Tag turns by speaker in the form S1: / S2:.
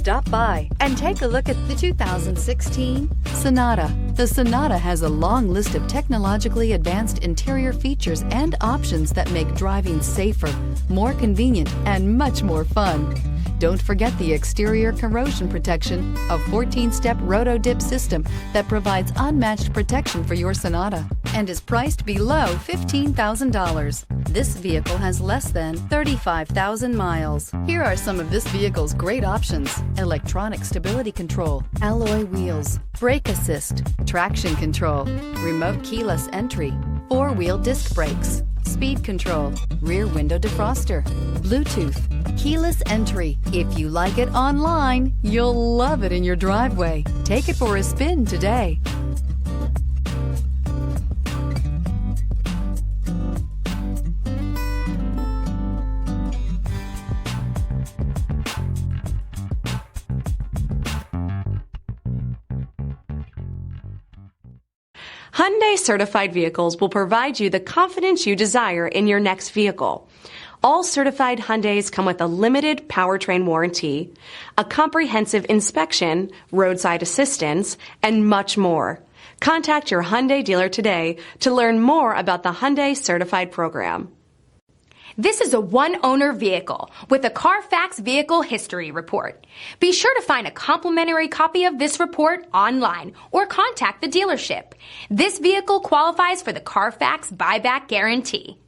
S1: Stop by and take a look at the 2016 Sonata. The Sonata has a long list of technologically advanced interior features and options that make driving safer, more convenient, and much more fun. Don't forget the exterior corrosion protection, a 14-step roto-dip system that provides unmatched protection for your Sonata and is priced below $15,000. This vehicle has less than 35,000 miles. Here are some of this vehicle's great options: electronic stability control, alloy wheels, brake assist, traction control, remote keyless entry, four-wheel disc brakes, speed control, rear window defroster, Bluetooth, keyless entry. If you like it online, you'll love it in your driveway. Take it for a spin today.
S2: Hyundai certified vehicles will provide you the confidence you desire in your next vehicle. All certified Hyundais come with a limited powertrain warranty, a comprehensive inspection, roadside assistance, and much more. Contact your Hyundai dealer today to learn more about the Hyundai Certified program.
S3: This is a one-owner vehicle with a CARFAX Vehicle History Report. Be sure to find a complimentary copy of this report online or contact the dealership. This vehicle qualifies for the CARFAX Buyback Guarantee.